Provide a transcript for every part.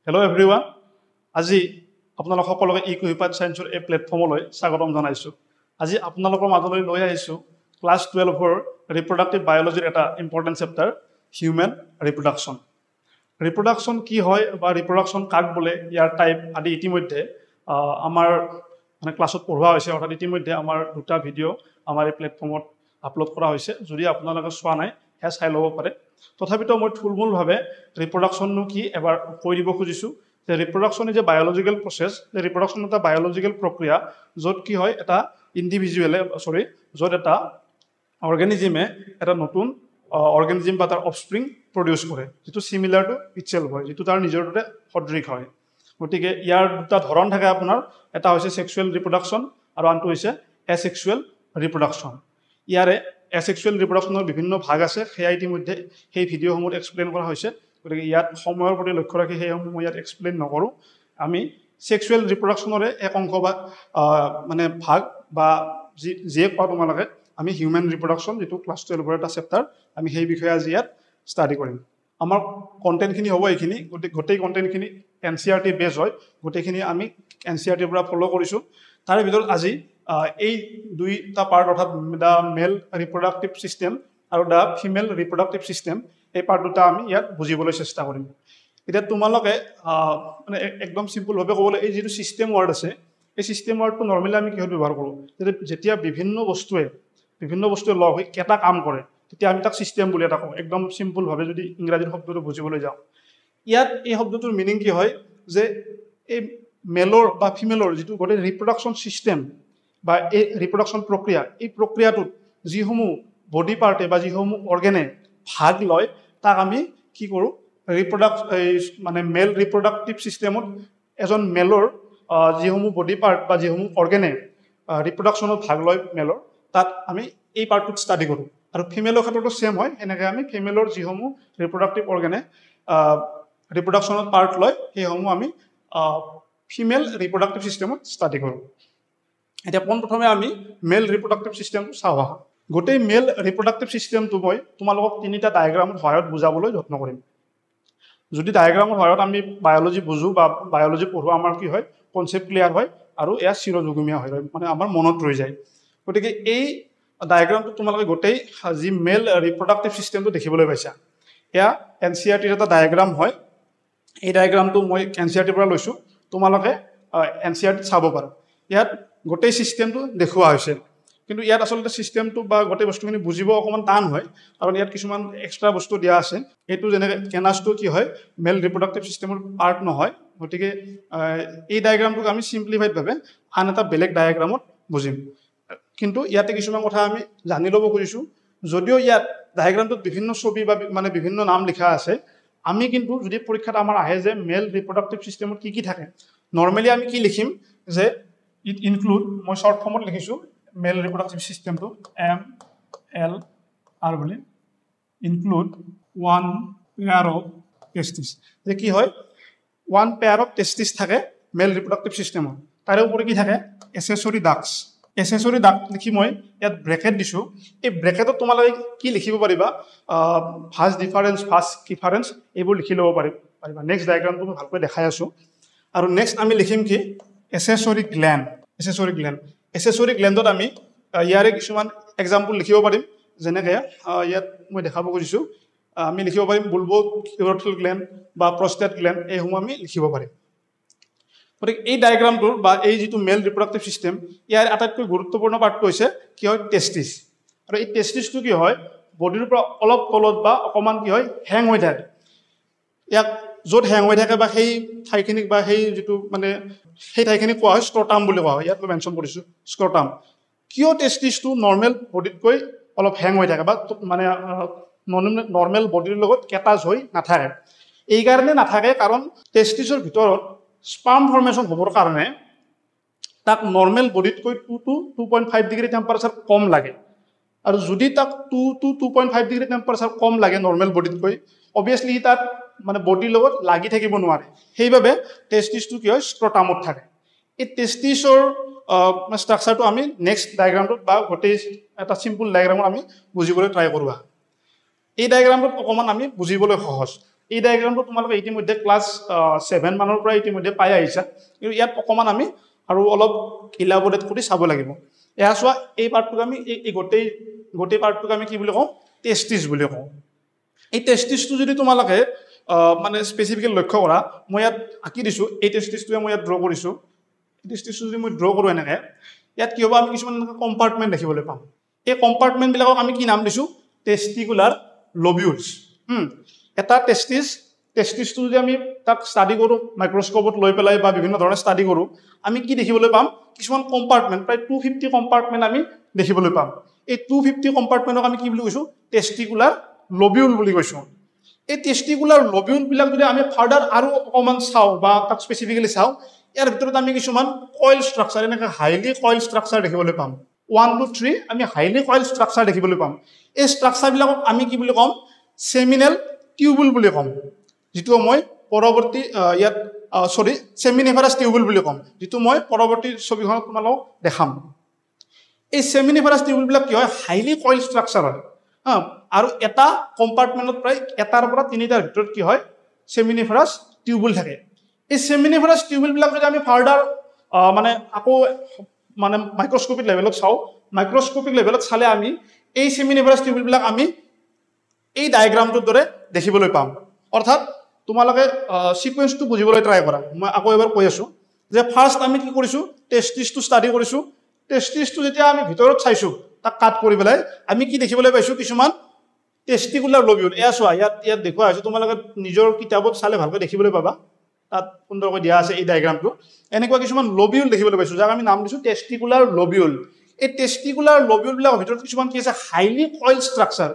Hello everyone. আজি আপোনালোক সকলোকে ইকুইপাত সায়েন্সৰ এই প্লেটফৰ্মলৈ স্বাগতম জনাইছো। আজি আপোনালোকৰ মাজলৈ লৈ আহিছো ক্লাছ 12 ৰ ৰিপ্ৰডাক্টিভ বায়োলজিৰ এটা important chapter human reproduction. Reproduction কি হয় বা ৰিপ্ৰডাকচন কাক বোলে ইয়াৰ টাইপ আদি ইতিমধ্যে আমাৰ মানে ক্লাছত পঢ়োৱা হৈছে, অৰ্থাৎ ইতিমধ্যে আমাৰ দুটা ভিডিঅ' আমাৰ এই প্লেটফৰ্মত আপলোড কৰা হৈছে। যদি আপোনালোকে চোৱা নাই হে চাই ল'ব পাৰে। তথাপিতো মই থুলমূলভাৱে ৰিপ্ৰডাকচননো কি এবাৰ কৈ দিব খুজিছো যে reproduction is a biological process. Reproduction এটা বায়োলজিকেল প্ৰক্ৰিয়া য'ত কি হয় এটা য'ত এটা অৰ্গেনিজিমে এটা নতুন অৰ্গেনিজিম বা তাৰ অফস্প্ৰিং প্ৰডিউচ কৰে, যিটো চিমিলাৰ টু ইটসেল্ফ হয়, যিটো তাৰ নিজৰ দৰে সদৃশ হয়। গতিকে ইয়াৰ দুটা ধৰণ থাকে আপোনাৰ, এটা হৈছে সেক্সুৱেল ৰিপ্ৰডাকচন আৰু আনটো হৈছে এসেক্সুৱেল ৰিপ্ৰডাকচন। ইয়াৰে এসেক্সুৱেল ৰিপ্ৰডাকচনৰ বিভিন্ন ভাগ আছে, সেয়া ইতিমধ্যে সেই ভিডিঅ'সমূহত এক্সপ্লেইন কৰা হৈছে। গতিকে ইয়াত সময়ৰ প্ৰতি লক্ষ্য ৰাখি সেইসমূহ মই ইয়াত এক্সপ্লেইন নকৰোঁ। আমি সেক্সুৱেল ৰিপ্ৰডাকচনৰে এক অংশ বা মানে ভাগ বা যিয়ে কোৱা তোমালোকে আমি হিউম্যান ৰিপ্ৰডাকচন, যিটো ক্লাছ 12 ৰ এটা চেপ্টাৰ, আমি সেই বিষয়ে আজি ইয়াত ষ্টাডি কৰিম। আমাৰ কণ্টেণ্টখিনি হ'ব এইখিনি, গোটেই কণ্টেণ্টখিনি NCERT বেছ হয়, গোটেইখিনি আমি NCERTৰ পৰা ফ'ল' কৰিছোঁ। তাৰে ভিতৰত আজি এই দুইটা পাৰ্ট, অৰ্থাৎ দ্য মেল ৰিপ্ৰডাক্টিভ ছিষ্টেম আৰু দ্য ফিমেল ৰিপ্ৰডাক্টিভ ছিষ্টেম, এই পাৰ্ট দুটা আমি ইয়াত বুজিবলৈ চেষ্টা কৰিম। এতিয়া তোমালোকে মানে একদম চিম্পুলভাৱে ক'বলৈ, এই যিটো ছিষ্টেম ৱাৰ্ড আছে, এই ছিষ্টেম ৱাৰ্ডটো নৰ্মেলি আমি কিহত ব্যৱহাৰ কৰোঁ? যেতিয়া বিভিন্ন বস্তুৱে লগ হৈ এটা কাম কৰে, তেতিয়া আমি তাক ছিষ্টেম বুলি এটা কওঁ। একদম চিম্পুলভাৱে যদি ইংৰাজীৰ শব্দটো বুজিবলৈ যাওঁ, ইয়াত এই শব্দটোৰ মিনিং কি হয় যে এই মেলৰ বা ফিমেলৰ যিটো গোটেই ৰিপ্ৰডাকচন ছিষ্টেম বা এই ৰিপ্ৰডাকচন প্ৰক্ৰিয়া, এই প্ৰক্ৰিয়াটোত যিসমূহ বডি পাৰ্টে বা যিসমূহ অৰ্গেনে ভাগ লয়, তাক আমি কি কৰোঁ? মানে মেল ৰিপ্ৰডাক্টিভ ছিষ্টেমত এজন মেলৰ যিসমূহ বডি পাৰ্ট বা যিসমূহ অৰ্গেনে ৰিপ্ৰডাকচনত ভাগ লয় মেলৰ, তাত আমি এই পাৰ্টটোত ষ্টাডি কৰোঁ। আৰু ফিমেলৰ ক্ষেত্ৰতো ছেম হয়, এনেকৈ আমি ফিমেলৰ যিসমূহ ৰিপ্ৰডাক্টিভ অৰ্গেনে ৰিপ্ৰডাকচনত পাৰ্ট লয়, সেইসমূহ আমি ফিমেল ৰিপ্ৰডাক্টিভ ছিষ্টেমত ষ্টাডি কৰোঁ। এতিয়া পোনপ্ৰথমে আমি মেল ৰিপ্ৰডাক্টিভ ছিষ্টেমটো চাওঁ আহা। গোটেই মেল ৰিপ্ৰডাক্টিভ ছিষ্টেমটো মই তোমালোকক তিনিটা ডায়েগ্ৰামৰ সহায়ত বুজাবলৈ যত্ন কৰিম। যদি ডায়েগ্ৰামৰ সহায়ত আমি বায়'লজি বুজোঁ বা বায়'লজি পঢ়োঁ, আমাৰ কি হয়? কনচেপ্ট ক্লিয়াৰ হয় আৰু এয়া চিৰযুগমীয়া হয়, মানে আমাৰ মনত ৰৈ যায়। গতিকে এই ডায়েগ্ৰামটো তোমালোকে গোটেই যি মেল ৰিপ্ৰডাক্টিভ ছিষ্টেমটো দেখিবলৈ পাইছা, এয়া NCERTৰ এটা ডায়েগ্ৰাম হয়। এই ডায়েগ্ৰামটো মই NCERTৰ পৰা লৈছোঁ, তোমালোকে NCERT চাব পাৰা। ইয়াত গোটেই ছিষ্টেমটো দেখুওৱা হৈছে, কিন্তু ইয়াত আচলতে ছিষ্টেমটো বা গোটেই বস্তুখিনি বুজিব অকণমান টান হয়, কাৰণ ইয়াত কিছুমান এক্সট্ৰা বস্তু দিয়া আছে। এইটো যেনেকৈ কেনাছটো কি হয়? মেল ৰিপ্ৰডাক্টিভ ছিষ্টেমৰ পাৰ্ট নহয়। গতিকে এই ডায়েগ্ৰামটোক আমি চিম্প্লিফাইডভাৱে আন এটা বেলেগ ডায়েগ্ৰামত বুজিম। কিন্তু ইয়াতে কিছুমান কথা আমি জানি ল'ব খুজিছোঁ। যদিও ইয়াত ডায়েগ্ৰামটোত বিভিন্ন ছবি বা মানে বিভিন্ন নাম লিখা আছে, আমি কিন্তু যদি পৰীক্ষাত আমাৰ আহে যে মেল ৰিপ্ৰডাক্টিভ ছিষ্টেমত কি কি থাকে, নৰ্মেলি আমি কি লিখিম যে ইট ইনক্লুড, মই শ্বৰ্ট ফৰ্মত লিখিছোঁ মেল ৰিপ্ৰডাক্টিভ ছিষ্টেমটো MLR বুলি, include one pair of testis. যে কি হয়? ওৱান পেয়াৰ অফ টেষ্টিছ থাকে মেল ৰিপ্ৰডাক্টিভ ছিষ্টেমত। তাৰে উপৰি কি থাকে? এচেছৰী ডাক্টছ। এচেছৰী ডাক্ট লিখি মই ইয়াত ব্ৰেকেট দিছোঁ। এই ব্ৰেকেটত তোমালোকে কি লিখিব পাৰিবা? ভাজ ডিফাৰেঞ্চ, ভাজ ডিফাৰেঞ্চ, এইবোৰ লিখি ল'ব পাৰিবা। নেক্সট ডায়েগ্ৰামটো মই ভালকৈ দেখাই আছোঁ। আৰু নেক্সট আমি লিখিম কি? এচেছৰী গ্লেণ্ড। এচেছৰী গ্লেণ্ডত আমি ইয়াৰে কিছুমান এক্সাম্পল লিখিব পাৰিম। যেনেকৈ ইয়াত মই দেখাব খুজিছোঁ, আমি লিখিব পাৰিম বুলবো ইউৰেথ্ৰেল গ্লেণ্ড বা প্ৰষ্টেট গ্লেণ্ড, এইসমূহ আমি লিখিব পাৰিম। গতিকে এই ডায়েগ্ৰামটোৰ বা এই যিটো মেল ৰিপ্ৰডাক্টিভ ছিষ্টেম, ইয়াৰ আটাইতকৈ গুৰুত্বপূৰ্ণ পাৰ্টটো হৈছে কি হয়? টেষ্টিছ। আৰু এই টেষ্টিছটো কি হয়? বডিৰ পৰা অলপ তলত বা অকণমান কি হয়? হেং হৈ থাকে। ইয়াক য'ত হেং হৈ থাকে বা সেই ঠাইখিনিক বা সেই যিটো মানে সেই ঠাইখিনিক কোৱা হয় স্ক্ৰটাম বুলি কোৱা হয়। ইয়াত মই মেনশ্যন কৰিছোঁ স্ক্ৰটাম। কিয় টেষ্টিছটো নৰ্মেল বডিতকৈ অলপ হেং হৈ থাকে বা মানে নৰ্মেল বডিৰ লগত এটাচ হৈ নাথাকে? এই কাৰণে নাথাকে কাৰণ টেষ্টিছৰ ভিতৰত স্পাৰ্ম ফৰ্মেশ্যন হ'বৰ কাৰণে তাক নৰ্মেল বডিতকৈ 2 to 2.5 ডিগ্ৰী টেম্পাৰেচাৰ কম লাগে। আৰু যদি তাক 2 to 2.5 ডিগ্ৰী টেম্পাৰেচাৰ কম লাগে নৰ্মেল বডিতকৈ, অবভিয়াছলি তাত মানে বডিৰ লগত লাগি থাকিব নোৱাৰে। সেইবাবে টেষ্টিছটো কি হয়? স্ক্ৰটামত থাকে। এই টেষ্টিছৰ ষ্ট্ৰাকচাৰটো আমি নেক্সট ডায়েগ্ৰামটোত বা গোটেই এটা চিম্পুল ডায়েগ্ৰামত আমি বুজিবলৈ ট্ৰাই কৰোঁ। এই ডায়াগ্ৰামটো অকমান আমি বুজিবলৈ সহজ এই ডায়াগ্ৰামটো তোমালোকে ইতিমধ্যে ক্লাছ 7 মানৰ পৰা ইতিমধ্যে পাই আহিছা কিন্তু ইয়াত অকমান আমি আৰু অলপ ইলাবৰেট কৰি চাব লাগিব এয়া চোৱা এই পাৰ্টটোক আমি এই গোটেই পাৰ্টটোক আমি কি বুলি কওঁ টেষ্টিছ বুলি কওঁ এই টেষ্টিছটো যদি তোমালোকে মানে স্পেসিফিক্যালি লক্ষ্য কৰা মই ইয়াত আঁকি দিছো এই টেষ্টিছটোৱে মই ইয়াত ড্ৰ কৰিছো এই টেষ্টিছটো যদি মই ড্ৰ কৰো এনেকৈ ইয়াত কি হ'ব আমি কিছুমান কম্পাৰ্টমেণ্ট দেখিবলৈ পাম এই কম্পাৰ্টমেণ্ট বিলাকক আমি কি নাম দিছো টেষ্টিকুলাৰ লবিউলছ এটা টেষ্টিছটো যদি আমি তাক ষ্টাডি কৰো মাইক্ৰস্কোপত লৈ পেলাই বা বিভিন্ন ধৰণে ষ্টাডি কৰো আমি কি দেখিবলৈ পাম কিছুমান কম্পাৰ্টমেণ্ট প্ৰায় 250 কম্পাৰ্টমেণ্ট আমি দেখিবলৈ পাম এই 250 কম্পাৰ্টমেণ্টক আমি কি বুলি কৈছো টেষ্টিকুলাৰ লবিউল বুলি কৈছো এই টেষ্টিকুলাৰ লবিউল বিলাক যদি আমি ফাৰ্দাৰ আৰু অকমান চাও বা তাক স্পেসিফিক্যালি চাও ইয়াৰ ভিতৰত আমি কিছুমান কয়েল ষ্ট্ৰাকচাৰ এনেকৈ হাইলি কয়েল ষ্ট্ৰাকচাৰ দেখিবলৈ পাম 1 2 3 আমি হাইলি কয়েল ষ্ট্ৰাকচাৰ দেখিবলৈ পাম এই ষ্ট্ৰাকচাৰ বিলাকক আমি কি বুলি কম সেমিনেল টিউবুল বুলি কম যেটো মই পৰৱৰ্তী ইয়াত সেমিনিফাৰাছ টিউবুল বুলি কম যেটো মই পৰৱৰ্তী ছবিখনত তোমালোকক দেখাম এই সেমিনিফাৰাছ টিউবুল বিলাক কি হয় হাইলি কয়েল ষ্ট্ৰাকচাৰ হয় আৰু এটা কম্পাৰ্টমেণ্টত প্ৰায় এটাৰ পৰা তিনিটাৰ ভিতৰত কি হয় সেমিনিফাৰাছ টিউবুল থাকে এই সেমিনিফাৰাছ টিউবুল বিলাক যদি আমি ফাৰ্দাৰ মানে আকৌ মানে মাইক্ৰস্কোপিক লেভেলত চাও মাইক্ৰস্কোপিক লেভেলত চালে আমি এই সেমিনিফাৰাছ টিউবুল বিলাক আমি এই ডায়াগ্ৰামটোৰ দৰে দেখিবলৈ পাম অৰ্থাৎ তোমালোকে সিকোয়েন্সটো বুজিবলৈ ট্ৰাই কৰা মই আকৌ এবাৰ কৈ আছো যে ফাৰ্স্ট আমি কি কৰিছো টেষ্টিছটো ষ্টাডি কৰিছো টেষ্টিছটো যেতিয়া আমি ভিতৰত চাইছো তাক কাট কৰি পেলাই আমি কি দেখিবলৈ পাইছো কিছুমান টেষ্টিকুলাৰ লবিউল এয়া চোৱা ইয়াত দেখুৱা হৈছে তোমালোকে নিজৰ কিতাপত চালে ভালকৈ দেখিবলৈ পাবা তাত সুন্দৰকৈ দিয়া আছে এই ডায়াগ্ৰামটো এনেকুৱা কিছুমান লবিউল দেখিবলৈ পাইছো যাক আমি নাম দিছো টেষ্টিকুলাৰ লবিউল এই টেষ্টিকুলাৰ লবিউল বিলাকৰ ভিতৰত কিছুমান কি আছে হাইলি কয়েল ষ্ট্ৰাকচাৰ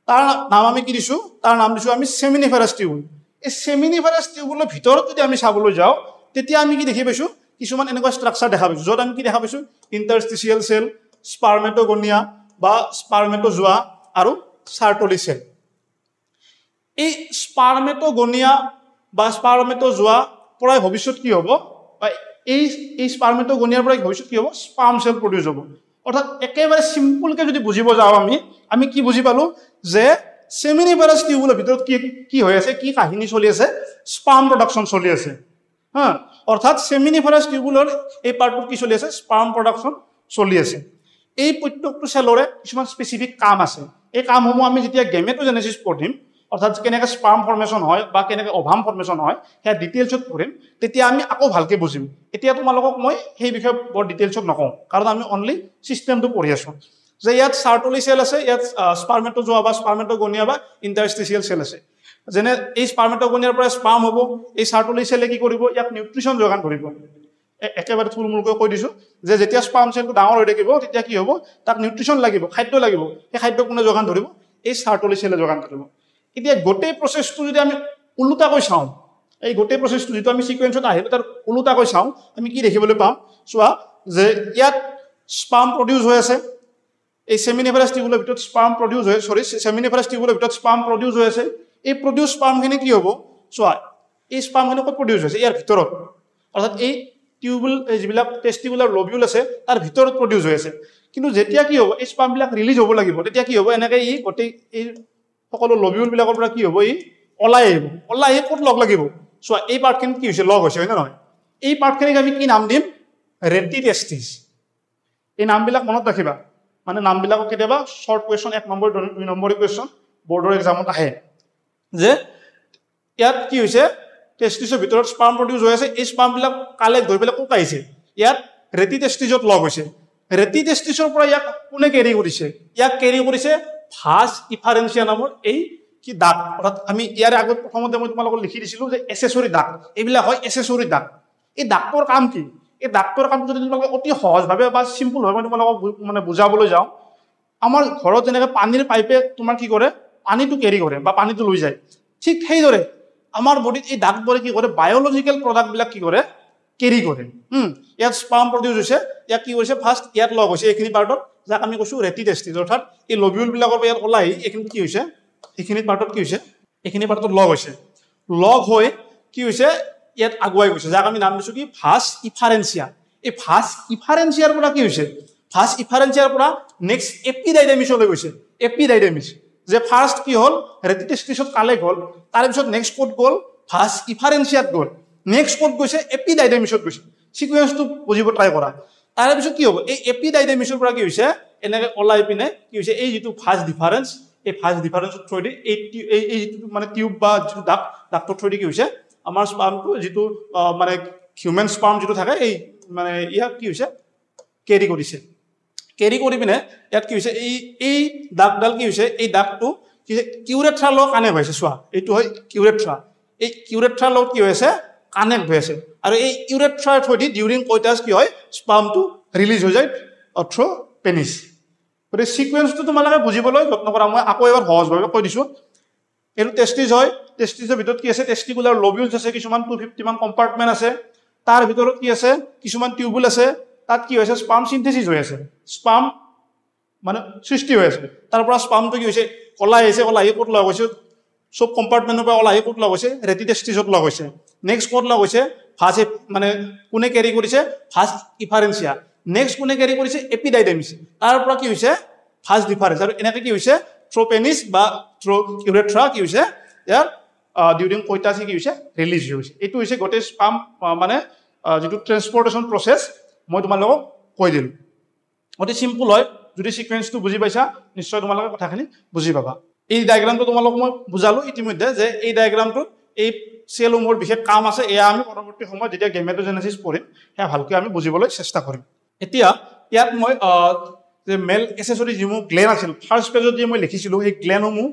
তাৰ নাম আমি কি দিছো তাৰ নাম দিছো আমি সেমিনিফাৰাছ টিউবুল এই সেমিনিফাৰাছ টিউবুলৰ ভিতৰত যদি আমি চাবলৈ যাওঁ তেতিয়া আমি কি দেখি পাইছো কিছুমান এনেকুৱা ষ্ট্ৰাকচাৰ দেখা পাইছো যত আমি কি দেখা পাইছো ইন্টাৰষ্টিচিয়েল সেল স্পাৰ্মেটোগনিয়া বা স্পাৰ্মেটোজোৱা আৰু সাৰ্টলি সেল এই স্পাৰ্মেটোগনিয়া বা স্পাৰ্মেটোজোৱা পৰাই ভৱিষ্যত কি হ'ব বা এই স্পাৰ্মেটোগনিয়াৰ পৰাই ভৱিষ্যত কি হ'ব স্পাৰ্ম সেল প্ৰডিউস হ'ব অৰ্থাৎ একেবাৰে সিম্পলকে যদি বুজিব যাওঁ আমি কি বুজি পালো যে সেমিনিফাৰাছ টিউবুলৰ ভিতৰত কি হৈ আছে কি কাহিনী চলি আছে স্পাৰ্ম প্ৰডাকশন চলি আছে অৰ্থাৎ সেমিনিফাৰাছ টিউবুলৰ এই পাৰ্টত কি চলি আছে স্পাৰ্ম প্ৰডাকশন চলি আছে এই প্ৰত্যেকটো সেলৰে কিছুমান স্পেসিফিক কাম আছে এই কামসমূহ আমি যেতিয়া গেমেটোজেনেসিস পঢ়িম অৰ্থাৎ কেনেকৈ স্পাৰ্ম ফৰ্মেশন হয় বা কেনেকৈ ওভাম ফৰ্মেশন হয় হে ডিটেইলছত পঢ়িম তেতিয়া আমি আকৌ ভালকে বুজিম এতিয়া তোমালোকক মই সেই বিষয়ে বৰ ডিটেইলছত নকওঁ কাৰণ আমি অনলি সিস্টেমটো পঢ়ি আছো যে ইয়াত সাৰ্টলি সেল আছে ইয়াত স্পাৰ্মেটোজোৱা বা স্পাৰ্মেটোগনিয়া বা ইন্টাৰষ্টিচিয়েল সেল আছে যেনে এই স্পাৰ্মেটোগনিয়াৰ পৰা স্পাৰ্ম হ'ব এই সাৰ্টলি সেলে কি কৰিব ইয়াক নিউট্ৰিশন যোগান ধৰিব একেবাৰে থুলমূলকৈ কৈ দিছো যে যেতিয়া স্পাৰ্ম সেলটো ডাঙৰ হৈ থাকিব তেতিয়া কি হ'ব তাক নিউট্ৰিশন লাগিব খাদ্য লাগিব এই খাদ্য কোনে যোগান ধৰিব এই সাৰ্টলি সেলে যোগান ধৰিব এতিয়া গোটেই প্ৰসেসটো যদি আমি উলুটাকৈ চাওঁ এই গোটেই প্ৰসেসটো যেটো আমি সিকোয়েন্সত আহিলে তাৰ উলুটাকৈ চাওঁ আমি কি দেখিবলৈ পাম চোৱা যে ইয়াত স্পাৰ্ম প্ৰডিউস হৈ আছে এই সেমিনিফাৰাছ টিউবুলৰ ভিতৰত স্পাৰ্ম প্ৰডিউস হয় সেমিনিফাৰাছ টিউবুলৰ ভিতৰত স্পাৰ্ম প্ৰডিউস হৈ আছে এই প্ৰডিউস স্পাৰ্মখিনি কি হ'ব চোৱা এই স্পাৰ্মখিনি ক'ত প্ৰডিউস হৈছে ইয়াৰ ভিতৰত অৰ্থাৎ এই টিউবুল যিবিলাক টেষ্টিকুলাৰ লবিউল আছে তাৰ ভিতৰত প্ৰডিউস হৈ আছে কিন্তু যেতিয়া কি হ'ব এই স্পাৰ্ম বিলাক ৰিলিজ হ'ব লাগিব তেতিয়া কি হ'ব এনেকৈ ই গোটেই এই সকলো লবিউল বিলাকৰ পৰা কি হ'ব ই ওলাই আহি ক'ত লগ লাগিব চোৱা এই পাৰ্টখিনি কি হৈছে লগ হৈছে হয় নে নহয় এই পাৰ্টখিনিক আমি কি নাম দিম ৰেডি টেষ্টিছ এই নামবিলাক মনত ৰাখিবা মানে নামবিলাকক কেতিয়াবা short question 1 number 2 number question বৰ্ডৰ এক্সামত আহে যে ইয়াত কি হৈছে টেষ্টিছৰ ভিতৰত স্পাৰ্ম প্ৰডিউস হৈ আছে এই স্পাৰ্ম বিলাক কালেক্ট হৈ পেলাই ক'ত আহিছে ইয়াত ৰেডি টেষ্টিছত লগ হৈছে ৰেডি টেষ্টিছৰ পৰা ইয়াক কোনে কেৰি কৰিছে ইয়াক কেৰি কৰিছে ভাস ইফাৰেন্সিয়া নামৰ এই কি দাগ অৰ্থাৎ আমি ইয়াৰ আগত প্ৰথমতে মই তোমালোকক লিখি দিছিলো যে এসেসৰি দাগ এইবিলাক হয় এসেসৰি দাগ এই দাগটোৰ কাম কি এই দাগটোৰ কাম যদি তোমালোকে অতি সহজভাৱে বা সিম্পল হয় মই তোমালোকক মানে বুজাবলৈ যাওঁ আমাৰ ঘৰত যেনেকৈ পানীৰ পাইপে তোমাৰ কি কৰে পানীটো কেৰি কৰে বা পানীটো লৈ যায় ঠিক সেইদৰে আমাৰ বডিত এই দাগবোৰে কি কৰে বায়োলজিক্যাল প্ৰডাক্ট বিলাক কি কৰে কেৰি কৰে ইয়াত স্পাৰ্ম প্ৰডিউস হৈছে ইয়াক কি কৰিছে ফাৰ্স্ট ইয়াত লগ হৈছে এইখিনি পাৰ্টত যাক আমি কৈছো ৰেডি টেষ্টিছ অৰ্থাৎ এই লবিউল বিলাকৰ পৰা ইয়াত ওলাই এইখিনি কি হৈছে এইখিনি পাৰ্টত কি হৈছে এইখিনি পাৰ্টত লগ হৈছে লগ হৈ কি হৈছে ইয়াত আগুৱাই গৈছে যাক আমি নাম দিছো কি ভাস ইফাৰেন্সিয়া এই ভাস ইফাৰেন্সিয়াৰ পৰা কি হৈছে ভাস ইফাৰেন্সিয়াৰ পৰা নেক্সট এপিডাইডেমিছলৈ গৈছে এপিডাইডেমিছ যে ফাৰ্ষ্ট কি হ'ল ৰেটি টেষ্টিছত কালেক্ট হ'ল তাৰপিছত নেক্সট ক'ত গ'ল ভাছ ইফাৰেঞ্চিয়াত গ'ল নেক্সট ক'ত গৈছে এপিডাইডেমিছত গৈছে সিকুৱেন্সটো বুজিব ট্ৰাই কৰা তাৰপিছত কি হ'ব এই এপিডাইডেমিছৰ পৰা কি হৈছে এনেকৈ ওলাই পিনে কি হৈছে এই যিটো ভাছ ডিফাৰেঞ্চ এই ভাছ ডিফাৰেঞ্চৰ থ্ৰুদি এই যিটো মানে টিউব বা যিটো ডাক্টৰ থ্ৰুদি কি হৈছে আমাৰ স্পাৰ্মটো যিটো মানে হিউমেন স্পাৰ্ম যিটো থাকে এই মানে ইয়াক কি হৈছে কেৰি কৰিছে কেৰি কৰি পিনে ইয়াত কি হৈছে এই দাগডাল কি হৈছে এই দাগটো কি কিউৰেথ্ৰাৰ লগত কানেক্ট হৈছে চোৱা এইটো হয় কিউৰেথ্ৰা এই কিউৰেথ্ৰাৰ লগত কি হৈছে কানেক্ট হৈ আছে আৰু এই কিউৰেথ্ৰাৰ থ্ৰুদি ডিউৰিং কইটাছ কি হয় স্পাৰ্মটো ৰিলিজ হৈ যায় থ্ৰু পেনিছ গতিকে সিকুৱেন্সটো তোমালোকে বুজিবলৈ যত্ন কৰা মই আকৌ এবাৰ সহজভাৱে কৈ দিছোঁ এইটো টেষ্টিছ হয় টেষ্টিছৰ ভিতৰত কি আছে টেষ্টিকুলাৰ লবিউলছ আছে কিছুমান 250 মান কম্পাৰ্টমেণ্ট আছে তাৰ ভিতৰত কি আছে কিছুমান টিউবুল আছে তাত কি হৈছে স্পাৰ্ম সিনথেসিস হৈ আছে স্পাৰ্ম মানে সৃষ্টি হৈ আছে তাৰ পৰা স্পাৰ্মটো কি হৈছে ওলাই আহিছে ওলাই ক'ত লগ হৈছে সব কম্পাৰ্টমেণ্টৰ পৰা ওলাই ক'ত লগ হৈছে ৰেটি টেষ্টিছত লগ হৈছে নেক্সট ক'ত লগ হৈছে ভাছ মানে কোনে কেৰি কৰিছে ভাছ ইফাৰেঞ্চিয়া নেক্সট কোনে কেৰি কৰিছে এপিডাইডেমিছ তাৰ পৰা কি হৈছে ভাছ ডিফাৰেঞ্চ আৰু এনেকৈ কি হৈছে থ্ৰু পেনিছ বা থ্ৰু কিউৰেথ্ৰা কি হৈছে ইয়াৰ ডিউৰিং কইটাছ কি হৈছে ৰিলিজ হৈছে এইটো হৈছে গোটেই স্পাৰ্ম মানে যিটো ট্ৰেন্সপৰ্টেশ্যন প্ৰচেছ মই তোমালোকক কৈ দিলোঁ অতি চিম্পুল হয় যদি সিকুৱেন্সটো বুজি পাইছা নিশ্চয় তোমালোকে কথাখিনি বুজি পাবা এই ডায়াগ্ৰামটো তোমালোকক মই বুজালোঁ ইতিমধ্যে যে এই ডায়াগ্ৰামটোত এই চেলসমূহৰ বিশেষ কাম আছে এয়া আমি পৰৱৰ্তী সময়ত যেতিয়া গেমেটোজেনেছিছ পঢ়িম সেয়া ভালকৈ আমি বুজিবলৈ চেষ্টা কৰিম এতিয়া ইয়াত মই যে মেল এচেছৰি যিসমূহ গ্লেন আছিল ফাৰ্ষ্ট পেজত যে মই লিখিছিলোঁ সেই গ্লেনসমূহ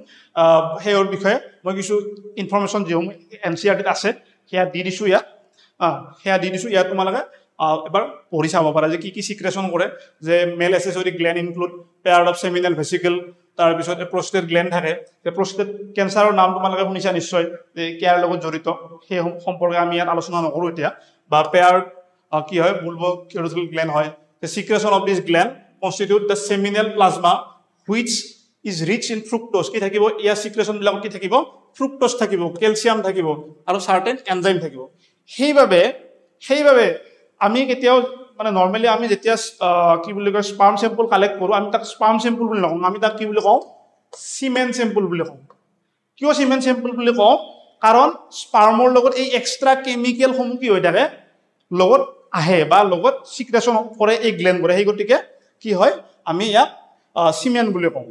সেইৰ বিষয়ে মই কিছু ইনফৰ্মেশ্যন যিসমূহ NCERT-ত আছে সেয়া দি দিছোঁ ইয়াত তোমালোকে এবাৰ পঢ়ি চাব পাৰা যে কি সিক্ৰেশ্যন কৰে যে মেল এচেছৰি Glenn include pair of সেমিনেল vesicle তাৰপিছত প্ৰষ্টেট গ্লেন থাকে প্ৰষ্টেট কেঞ্চাৰৰ নাম তোমালোকে শুনিছা নিশ্চয় যে কেয়াৰ লগত জড়িত সেই সম্পৰ্কে আমি ইয়াত আলোচনা নকৰোঁ এতিয়া বা পেয়াৰ কি হয় বুলবোক্যাৰিয়েল গ্লেন হয় the secretion of this gland constitute the seminal plasma which is rich in fructose কি থাকিব ইয়াৰ সিক্ৰেশ্যন বিলাক কি থাকিব ফ্ৰুক্টোজ থাকিব ক্যালসিয়াম থাকিব আৰু সাৰ্টেন এনজাইম থাকিব সেইভাবে আমি কেতিয়াও মানে নৰ্মেলি আমি যেতিয়া কি বুলি কয় স্পাৰ্ম স্যাম্পল কালেক্ট কৰোঁ আমি তাক স্পাৰ্ম স্যাম্পল বুলি নকওঁ আমি তাক কি বুলি কওঁ সিমেন স্যাম্পল বুলি কওঁ কিয় সিমেন স্যাম্পল বুলি কওঁ কাৰণ স্পাৰ্মৰ লগত এই এক্সট্ৰা কেমিকেলসমূহ কি হৈ থাকে লগত আহে বা লগত সিক্ৰেশ্যন কৰে এই গ্লেনবোৰে সেই গতিকে কি হয় আমি ইয়াক সিমেন বুলি কওঁ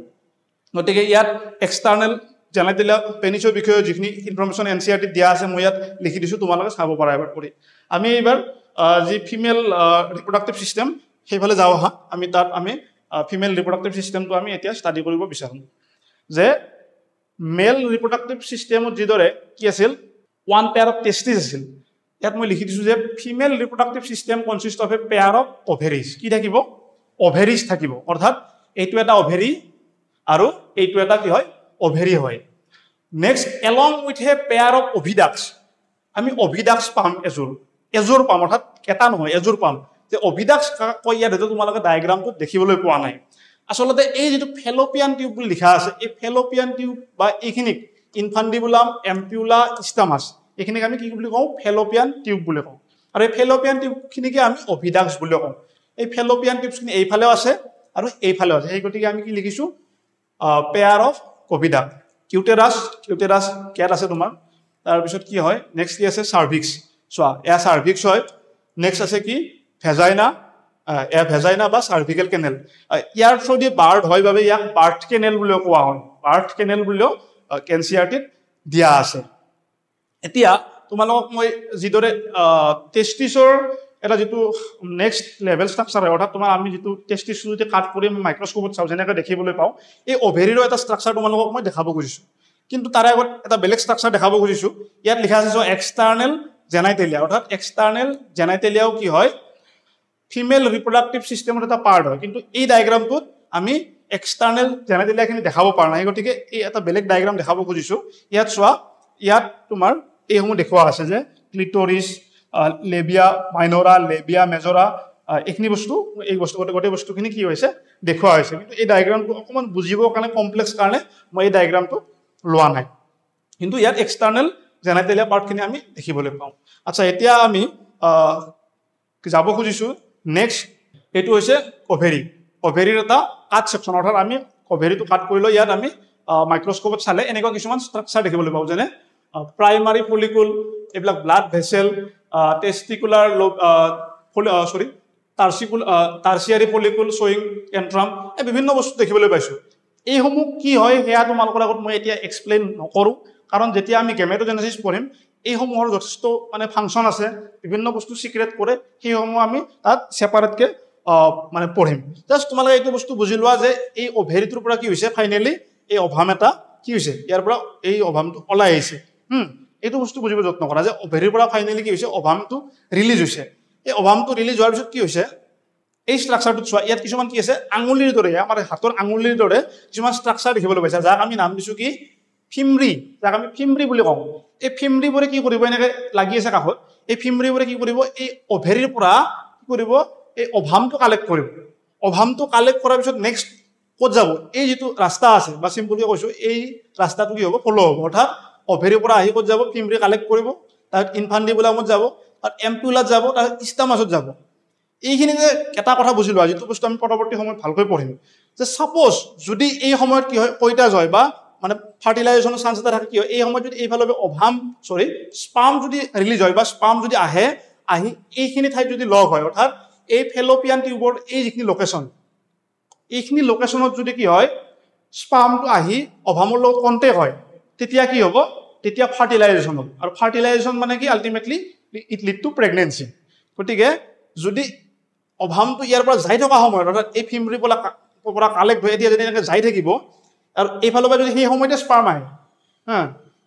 গতিকে ইয়াত এক্সটাৰ্নেল জেনেটিলা পেনিছৰ বিষয়ে যিখিনি ইনফৰ্মেশ্যন NCERT-ত দিয়া আছে মই ইয়াত লিখি দিছোঁ তোমালোকে চাব পাৰা এবাৰ কৰি আমি এইবাৰ যি ফিমেল ৰিপ্ৰডাক্টিভ চিষ্টেম সেইফালে যাওঁ আহা আমি তাত আমি ফিমেল ৰিপ্ৰডাক্টিভ চিষ্টেমটো আমি এতিয়া ষ্টাডি কৰিব বিচাৰোঁ যে মেল ৰিপ্ৰডাক্টিভ চিষ্টেমত যিদৰে কি আছিল ওৱান পেয়াৰ অফ টেষ্টিছ আছিল ইয়াত মই লিখি দিছোঁ যে female reproductive system consist of a pair of ovaries কি থাকিব অভেৰিজ থাকিব অৰ্থাৎ এইটো এটা অভেৰি আৰু এইটো এটা কি হয় অভেৰি হয় next along with a pair of oviducts আমি অভিডাক্স পাম এজোৰ পাম অৰ্থাৎ এটা নহয় এজোৰ পাম যে অভিডাক্স কয় ইয়াত হয়তো তোমালোকে ডায়েগ্ৰামটোত দেখিবলৈ পোৱা নাই আচলতে এই যিটো ফেলোপিয়ান টিউব বুলি লিখা আছে এই ফেলোপিয়ান টিউব বা এইখিনিক ইনফাণ্ডিবুলাম এম্পিউলা ইষ্টামাছ এইখিনিক আমি কি বুলি কওঁ ফেলোপিয়ান টিউব বুলি কওঁ আৰু এই ফেলোপিয়ান টিউবখিনিকে আমি অভিডাক্স বুলি কওঁ এই ফেলোপিয়ান টিউবখিনি এইফালেও আছে আৰু এইফালেও আছে সেই গতিকে আমি কি লিখিছোঁ পেয়াৰ অফ অভিডাক্ট কিউটেৰাছ কেট আছে তোমাৰ তাৰপিছত কি হয় নেক্সট কি আছে চাৰ্ভিক্স চোৱা এয়া চাৰ্ভিক্স হয় নেক্সট আছে কি ভেজাইনা এয়া ভেজাইনা বা চাৰ্ভিকেল কেনেল ইয়াৰ থ্ৰুদি বাৰ্থ হয় বাবে ইয়াক বাৰ্থ কেনেল বুলিও কোৱা হয় বাৰ্থ কেনেল বুলিও NCERT-ত দিয়া আছে এতিয়া তোমালোকক মই যিদৰে টেষ্টিছৰ এটা যিটো নেক্সট লেভেল ষ্ট্ৰাকচাৰ হয় অৰ্থাৎ তোমাৰ আমি যিটো টেষ্টিছ যদি কাট কৰি মাইক্ৰস্কোপত চাওঁ যেনেকৈ দেখিবলৈ পাওঁ এই অভেৰিৰো এটা ষ্ট্ৰাকচাৰ তোমালোকক মই দেখাব খুজিছোঁ কিন্তু তাৰে আগত এটা বেলেগ ষ্ট্ৰাকচাৰ দেখাব খুজিছোঁ ইয়াত লিখা আছে এক্সটাৰ্নেল জেনাইটেলিয়া অৰ্থাৎ এক্সটাৰ্নেল জেনাইটেলিয়াও কি হয় ফিমেল ৰিপ্ৰডাক্টিভ চিষ্টেমৰ এটা পাৰ্ট হয় কিন্তু এই ডায়েগ্ৰামটোত আমি এক্সটাৰ্নেল জেনাইটেলিয়াখিনি দেখাব পৰা নাই গতিকে এই এটা বেলেগ ডায়েগ্ৰাম দেখাব খুজিছোঁ ইয়াত চোৱা ইয়াত তোমাৰ এইসমূহ দেখুওৱা আছে যে ক্লিটৰিছ লেবিয়া মাইনৰা লেবিয়া মেজৰা এইখিনি বস্তু এই গোটেই বস্তুখিনি কি হৈছে দেখুওৱা হৈছে কিন্তু এই ডায়েগ্ৰামটো অকণমান বুজিবৰ কাৰণে কমপ্লেক্স কাৰণে মই এই ডায়েগ্ৰামটো লোৱা নাই কিন্তু ইয়াত এক্সটাৰ্নেল জেনাইটেলিয়া পাৰ্টখিনি আমি দেখিবলৈ পাওঁ আচ্ছা এতিয়া আমি যাব খুজিছোঁ নেক্সট এইটো হৈছে অভেৰি অভেৰিৰ এটা কাট ছেকশ্যন অৰ্থাৎ আমি অভেৰিটো কাট কৰিলোঁ ইয়াত আমি মাইক্ৰস্কোপত চালে এনেকুৱা কিছুমান ষ্ট্ৰাকচাৰ দেখিবলৈ পাওঁ যেনে প্ৰাইমাৰী ফলিকুল এইবিলাক blood vessel testicular tertiary follicle শ্বয়িং এন্ট্ৰাম এই বিভিন্ন বস্তু দেখিবলৈ পাইছোঁ এইসমূহ কি হয় সেয়া তোমালোকৰ আগত মই এতিয়া এক্সপ্লেইন নকৰোঁ কাৰণ যেতিয়া আমি গেমেটোজেনেচিছ পঢ়িম এইসমূহৰ যথেষ্ট মানে ফাংচন আছে বিভিন্ন বস্তু চিক্ৰেট কৰে সেইসমূহ আমি তাত ছেপাৰেটকৈ মানে পঢ়িম জাষ্ট তোমালোকে এইটো বস্তু বুজি লোৱা যে এই অভেৰিটোৰ পৰা কি হৈছে ফাইনেলি এই অভাম এটা কি হৈছে ইয়াৰ পৰা এই অভামটো ওলাই আহিছে এইটো বস্তু বুজিব যত্ন কৰা যে অভেৰিৰ পৰা ফাইনেলি কি হৈছে অভামটো ৰিলিজ হৈছে এই অভামটো ৰিলিজ হোৱাৰ পিছত কি হৈছে এই ষ্ট্ৰাকচাৰটোত চোৱা ইয়াত কিছুমান কি আছে আঙুলিৰ দৰে আমাৰ হাতৰ আঙুলিৰ দৰে কিছুমান ষ্ট্ৰাকচাৰ দেখিবলৈ পাইছা যাক আমি নাম দিছোঁ কি ফিমৰি যাক আমি ফিমৰি বুলি কওঁ এই ফিমৰিবোৰে কি কৰিব এনেকৈ লাগি আছে কাষত এই ফিমৰিবোৰে কি কৰিব এই অভেৰিৰ পৰা কি কৰিব এই অভামটো কালেক্ট কৰিব অভামটো কালেক্ট কৰাৰ পিছত নেক্সট ক'ত যাব এই যিটো ৰাস্তা আছে বা চিম্পলকৈ কৈছোঁ এই ৰাস্তাটো কি হ'ব ফ'ল' হ'ব অৰ্থাৎ অভেৰিৰ পৰা আহি ক'ত যাব ফিমৰি কালেক্ট কৰিব তাৰপিছত ইনফাণ্ডিবুলামত যাব আৰু এম্পিউলাত যাব তাৰপিছত ইষ্টামাছত যাব এইখিনি যে এটা কথা বুজি লোৱা যিটো বস্তু আমি পৰৱৰ্তী সময়ত ভালকৈ পঢ়িম যে ছাপ'জ যদি এই সময়ত কি হয় কৈতাজ হয় বা মানে ফাৰ্টিলাইজেশ্যনৰ চান্স এটা থাকে কি হয় এই সময়ত যদি এইফালে স্পাৰ্ম যদি ৰিলিজ হয় বা স্পাৰ্ম যদি আহি এইখিনি ঠাইত যদি লগ হয় অৰ্থাৎ এই ফেলোপিয়ান টিউবৰ এই যিখিনি লোকেশ্যন এইখিনি লোকেশ্যনত যদি কি হয় স্পাৰ্মটো আহি অভামৰ লগত কণ্টেক্ট হয় তেতিয়া কি হ'ব তেতিয়া ফাৰ্টিলাইজেশ্যন হ'ব আৰু ফাৰ্টিলাইজেশ্যন মানে কি ultimately it lead to pregnancy গতিকে যদি অভামটো ইয়াৰ পৰা যাই থকা সময়ত অৰ্থাৎ এই ফিমৰিৰ পৰা কালেক্ট হৈ এতিয়া যদি এনেকৈ যাই থাকিব আৰু এইফালৰ পৰা যদি সেই সময়তে স্পাৰ্ম আহে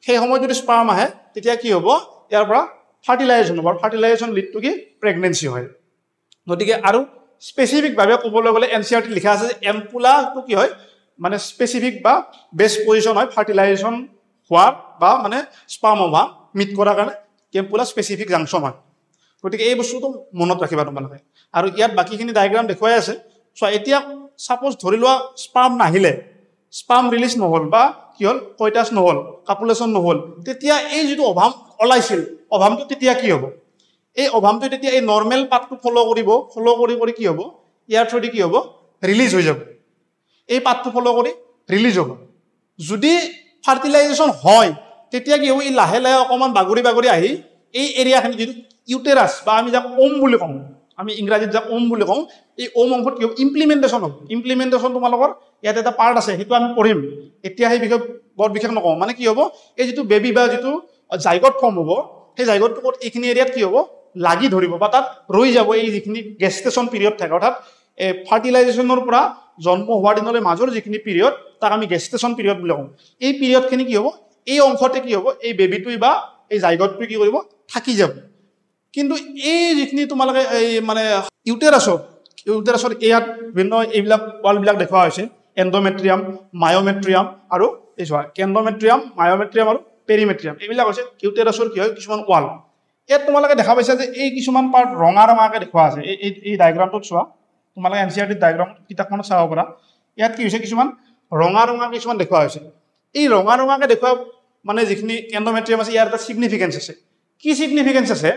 সেই সময়ত যদি স্পাৰ্ম আহে তেতিয়া কি হ'ব ইয়াৰ পৰা ফাৰ্টিলাইজেশ্যন হ'ব আৰু ফাৰ্টিলাইজেশ্যন লিড টু কি প্ৰেগনেঞ্চি হয় গতিকে আৰু স্পেচিফিকভাৱে ক'বলৈ গ'লে NCERT লিখা আছে যে এম্পুলাটো কি হয় মানে স্পেচিফিক বা বেষ্ট পজিশ্যন হয় ফাৰ্টিলাইজেশ্যন হোৱাৰ বা মানে স্পাৰ্ম অভাম মিট কৰাৰ কাৰণে এম্পুলা স্পেচিফিক জাংচন হয় গতিকে এই বস্তুটো মনত ৰাখিবা তোমালোকে আৰু ইয়াত বাকীখিনি ডায়েগ্ৰাম দেখুৱাই আছে চ' এতিয়া ছাপ'জ ধৰি লোৱা স্পাৰ্ম নাহিলে স্পাৰ্ম ৰিলিজ নহ'ল বা কি হ'ল কৈটাছ নহ'ল কাপুলেশ্যন নহ'ল তেতিয়া এই যিটো অভাম ওলাইছিল অভামটো তেতিয়া কি হ'ব এই অভামটো তেতিয়া এই নৰ্মেল পাথটো ফ'ল' কৰি কি হ'ব ইয়াৰ থ্ৰুদি কি হ'ব ৰিলিজ হৈ যাব এই পাথটো ফ'ল' কৰি ৰিলিজ হ'ব যদি ফাৰ্টিলাইজেশ্যন হয় তেতিয়া কি হ'ব ই লাহে লাহে অকণমান বাগৰি আহি এই এৰিয়াখিনি যিটো ইউটেৰাছ বা আমি যাক ওম বুলি কওঁ আমি ইংৰাজীত যাক ওম বুলি কওঁ এই ওম অংশত কি হ'ব ইমপ্লিমেণ্টেশ্যন হ'ব ইমপ্লিমেণ্টেশ্যন তোমালোকৰ ইয়াত এটা পাৰ্ট আছে সেইটো আমি পঢ়িম এতিয়া সেই বিষয়ে বৰ বিশেষ নকওঁ মানে কি হ'ব এই যিটো বেবী বা যিটো জাইগট ফৰ্ম হ'ব সেই জাইগটটো ক'ত এইখিনি এৰিয়াত কি হ'ব লাগি ধৰিব বা তাত ৰৈ যাব এই যিখিনি গেষ্টেশ্যন পিৰিয়ড থাকে অৰ্থাৎ ফাৰ্টিলাইজেশ্যনৰ পৰা জন্ম হোৱাৰ দিনলৈ মাজৰ যিখিনি পিৰিয়ড তাক আমি গেষ্টেশ্যন পিৰিয়ড বুলি কওঁ এই পিৰিয়ডখিনি কি হ'ব এই অংশতে কি হ'ব এই বেবীটোৱে বা এই জাইগটটোৱে কি কৰিব থাকি যাব কিন্তু এই যিখিনি তোমালোকে এই মানে ইউটেৰাছৰ ইয়াত বিভিন্ন এইবিলাক ৱালবিলাক দেখুওৱা হৈছে এণ্ডোমেট্ৰিয়াম মায়'মেট্ৰিয়াম আৰু এই চোৱা কেণ্ডোমেট্ৰিয়াম মায়'মেট্ৰিয়াম আৰু পেৰিমেট্ৰিয়াম এইবিলাক হৈছে ইউটেৰাছৰ কি হয় কিছুমান ৱাল ইয়াত তোমালোকে দেখা পাইছা যে এই কিছুমান পাৰ্ট ৰঙাকৈ দেখুওৱা আছে এই ডায়েগ্ৰামটোত চোৱা তোমালোকে NCERT ডায়েগ্ৰাম কিতাপখনত চাব পাৰা ইয়াত কি হৈছে কিছুমান ৰঙা কিছুমান দেখুওৱা হৈছে এই ৰঙাকৈ দেখুওৱা মানে যিখিনি এণ্ডোমেট্ৰিয়াম আছে ইয়াৰ এটা ছিগনিফিকেঞ্চ আছে কি ছিগনিফিকেঞ্চ আছে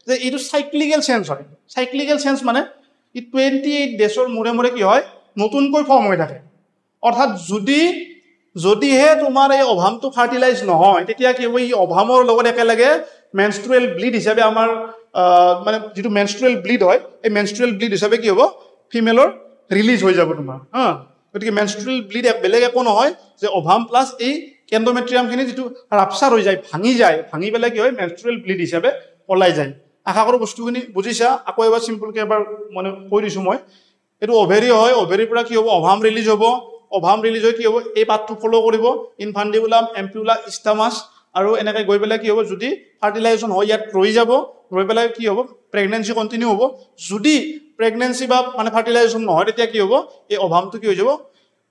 যে এইটো চাইক্লিকেল চেঞ্জ হয় চাইক্লিকেল চেঞ্জ মানে ই 28 ডেজৰ মূৰে কি হয় নতুনকৈ ফৰ্ম হৈ থাকে অৰ্থাৎ যদিহে তোমাৰ এই অভামটো ফাৰ্টিলাইজ নহয় তেতিয়া কি হ'ব এই অভামৰ লগত একেলগে মেনষ্ট্ৰুৱেল ব্লিড হিচাপে আমাৰ মানে যিটো মেনষ্ট্ৰুৱেল ব্লিড হয় এই মেনষ্ট্ৰুৱেল ব্লিড হিচাপে কি হ'ব ফিমেলৰ ৰিলিজ হৈ যাব তোমাৰ গতিকে মেনষ্ট্ৰুৱেল ব্লিড বেলেগ একো নহয় যে অভাম প্লাছ এই এণ্ডোমেট্ৰিয়ামখিনি যিটো ৰাপচাৰ হৈ যায় ভাঙি পেলাই কি হয় মেনষ্ট্ৰুৱেল ব্লিড হিচাপে ওলাই যায় আশা কৰোঁ বস্তুখিনি বুজিছা আকৌ এবাৰ চিম্পলকৈ এবাৰ মানে কৈ দিছোঁ মই এইটো অভেৰি হয় অভেৰিৰ পৰা কি হ'ব অভাম ৰিলিজ হ'ব অভাম ৰিলিজ হৈ কি হ'ব এই পাথটো ফ'ল' কৰিব ইনফাণ্ডিবুলাম এম্পিউলা ইষ্টামাছ আৰু এনেকৈ গৈ পেলাই কি হ'ব যদি ফাৰ্টিলাইজেশ্যন হয় ইয়াত ৰৈ পেলাই কি হ'ব প্ৰেগনেঞ্চি কণ্টিনিউ হ'ব যদি প্ৰেগনেঞ্চি বা মানে ফাৰ্টিলাইজেশ্যন নহয় তেতিয়া কি হ'ব এই অভামটো কি হৈ যাব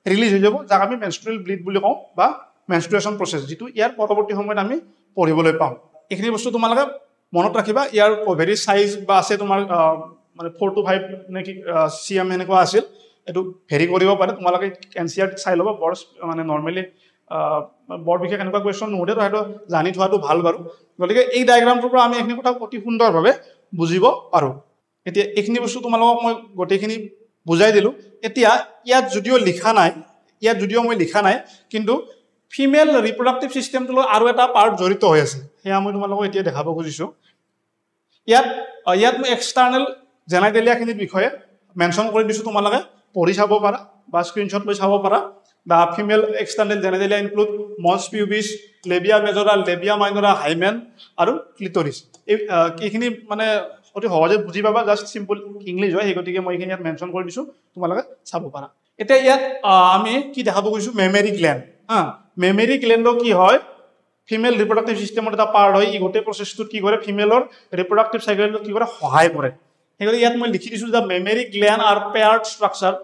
ৰিলিজ হৈ যাব যাক আমি মেনষ্ট্ৰুৱেল ব্লিড বুলি কওঁ বা মেনষ্ট্ৰুৱেশ্যন প্ৰচেছ যিটো ইয়াৰ পৰৱৰ্তী সময়ত আমি পঢ়িবলৈ পাওঁ এইখিনি বস্তু তোমালোকে মনত ৰাখিবা ইয়াৰ অভেৰি চাইজ বা আছে তোমাৰ মানে 4 to 5 নেকি cm এনেকুৱা আছিল এইটো ভেৰি কৰিব পাৰে তোমালোকে NCERT চাই ল'বা বৰ মানে নৰ্মেলি বৰ বিশেষ এনেকুৱা কুৱেশ্যন নোসোধে তো সেইটো জানি থোৱাটো ভাল বাৰু গতিকে এই ডায়েগ্ৰামটোৰ পৰা আমি এইখিনি কথা অতি সুন্দৰভাৱে বুজিব পাৰোঁ এতিয়া এইখিনি বস্তু তোমালোকক মই গোটেইখিনি বুজাই দিলোঁ এতিয়া ইয়াত যদিও মই লিখা নাই কিন্তু ফিমেল ৰিপ্ৰডাক্টিভ ছিষ্টেমটোৰ লগত আৰু এটা পাৰ্ট জড়িত হৈ আছে সেয়া মই তোমালোকক এতিয়া দেখাব খুজিছোঁ ইয়াত মই এক্সটাৰ্নেল জেনেটেলিয়াখিনিৰ বিষয়ে মেনশ্যন কৰি দিছোঁ তোমালোকে পঢ়ি চাব পাৰা বা স্ক্ৰীনশ্বট লৈ চাব পাৰা দ্য ফিমেল এক্সটাৰ্নেল জেনেটেলিয়া ইনক্লুড মছ পিউবিছ লেবিয়া মেজৰা লেবিয়া মাইনৰা হাইমেন আৰু ক্লিটৰিছ এইখিনি মানে অতি সহজে বুজি পাবা জাষ্ট চিম্পল ইংলিছ হয় সেই গতিকে মই এইখিনি ইয়াত মেনশ্যন কৰি দিছোঁ তোমালোকে চাব পাৰা এতিয়া ইয়াত আমি কি দেখাব গৈছোঁ মেমেৰী গ্লেণ্ড মেমেৰী গ্লেণ্ডৰ কি হয় ফিমেল ৰিপ্ৰডাক্টিভ ছিষ্টেমৰ এটা পাৰ্ট হয় ই গোটেই প্ৰচেছটোত কি কৰে ফিমেলৰ ৰিপ্ৰডাক্টিভ চাইকেলটোত কি কৰে সহায় কৰে সেইগতিকে ইয়াত মই লিখি দিছোঁ the mammary gland are paired structure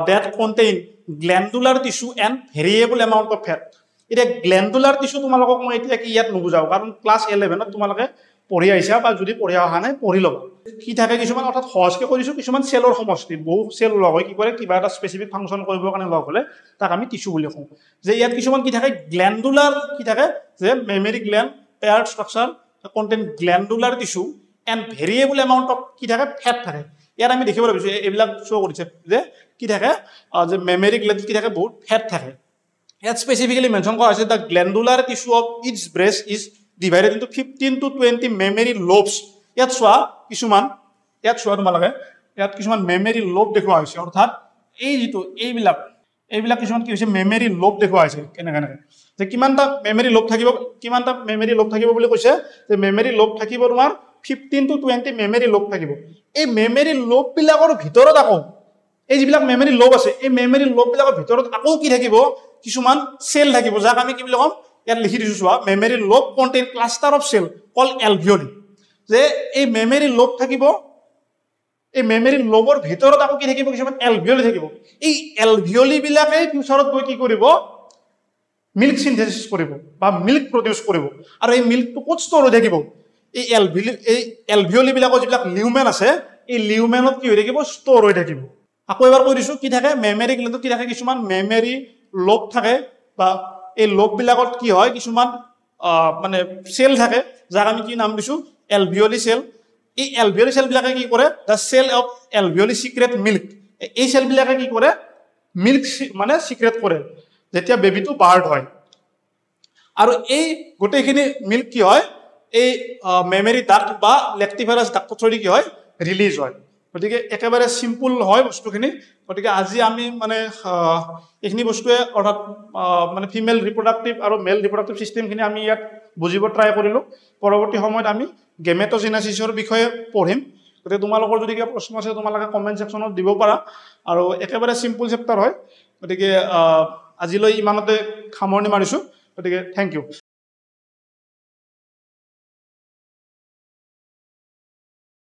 that contain glandular tissue and variable amount of fat এতিয়া গ্লেণ্ডুলাৰ টিচু তোমালোকক মই এতিয়া কি ইয়াত নুবুজাওঁ কাৰণ ক্লাছ 11ত তোমালোকে পঢ়ি আহিছা বা যদি পঢ়ি অহা নাই পঢ়ি ল'বা কি থাকে কিছুমান অৰ্থাৎ সহজকৈ কৰিছোঁ কিছুমান চেলৰ সমষ্টি বহু চেল লগ হৈ কি কৰে কিবা এটা স্পেচিফিক ফাংচন কৰিবৰ কাৰণে লগ হ'লে তাক আমি টিচু বুলি কওঁ যে ইয়াত কিছুমান কি থাকে গ্লেণ্ডুলাৰ কি থাকে যে mammary gland paired structure contain glandular tissue and variable amount of কি থাকে ফেট থাকে ইয়াত আমি দেখিব লাগিছোঁ এইবিলাক শ্ব' কৰিছে যে কি থাকে যে মেমেৰী গ্লেণ্ড কি থাকে বহুত ফেট থাকে ইয়াত স্পেচিফিকেলি মেনশ্যন কৰা হৈছে the glandular tissue of its breast is divided into 15 to 20 mammary lobes ইয়াত চোৱা কিছুমান ইয়াত চোৱা তোমালোকে ইয়াত কিছুমান মেমেৰী লোব দেখুওৱা হৈছে অৰ্থাৎ এই যিটো এইবিলাক কিছুমান কি হৈছে মেমেৰী লোব দেখুওৱা হৈছে কেনেকৈ যে কিমানটা মেমেৰী লোব থাকিব বুলি কৈছে যে মেমেৰী লোব থাকিব তোমাৰ 15 to 20 মেমেৰী লোব থাকিব এই মেমেৰী লোববিলাকৰ ভিতৰত আকৌ এই যিবিলাক মেমেৰী লোব আছে এই মেমেৰী লোববিলাকৰ ভিতৰত আকৌ কি থাকিব কিছুমান চেল থাকিব যাক আমি কি বুলি ক'ম ইয়াত লিখি দিছোঁ চোৱা mammary lobe contain cluster of cell call alveoli যে এই মেমেৰী লোব থাকিব এই মেমেৰী লোবৰ ভিতৰত আকৌ কি থাকিব কিছুমান এলভিঅলি থাকিব এই এলভিঅলিবিলাকে ফিউচাৰত গৈ কি কৰিব মিল্ক চিনথেচিছ কৰিব বা মিল্ক প্ৰডিউচ কৰিব আৰু এই মিল্কটো ক'ত ষ্ট'ৰ হৈ থাকিব এই এলভিঅলিবিলাকৰ যিবিলাক লিউমেন আছে এই লিউমেনত কি হৈ থাকিব ষ্ট'ৰ হৈ থাকিব আকৌ এবাৰ কৈ দিছোঁ কি থাকে মেমেৰী গ্লেণ্ডত কি থাকে কিছুমান মেমেৰী লোব থাকে বা এই লোববিলাকত কি হয় কিছুমান মানে চেল থাকে যাক আমি কি নাম দিছোঁ এলভিঅলি চেল এই এলভিঅলি চেলবিলাকে কি কৰে the cell of alveoli secrete milk এই চেলবিলাকে কি কৰে মিল্ক মানে চিক্ৰেট কৰে যেতিয়া বেবিটো বাৰ্ড হয় আৰু এই গোটেইখিনি মিল্ক কি হয় এই মেমেৰী ডাক্ট বা লেক্টিফাৰাছ ডাক্টৰ থ্ৰুদি কি হয় ৰিলিজ হয় গতিকে একেবাৰে চিম্পুল হয় বস্তুখিনি গতিকে আজি আমি মানে এইখিনি বস্তুৱে অৰ্থাৎ মানে ফিমেল ৰিপ্ৰডাক্টিভ আৰু মেল ৰিপ্ৰডাক্টিভ ছিষ্টেমখিনি আমি ইয়াত বুজিব ট্ৰাই কৰিলোঁ পৰৱৰ্তী সময়ত আমি গেমেট'জেনেচিছৰ বিষয়ে পঢ়িম গতিকে তোমালোকৰ যদি কিবা প্ৰশ্ন আছে তোমালোকে কমেণ্ট ছেকশ্যনত দিব পাৰা আৰু একেবাৰে চিম্পুল চেপ্টাৰ হয় গতিকে আজিলৈ ইমানতে সামৰণি মাৰিছোঁ গতিকে থেংক ইউ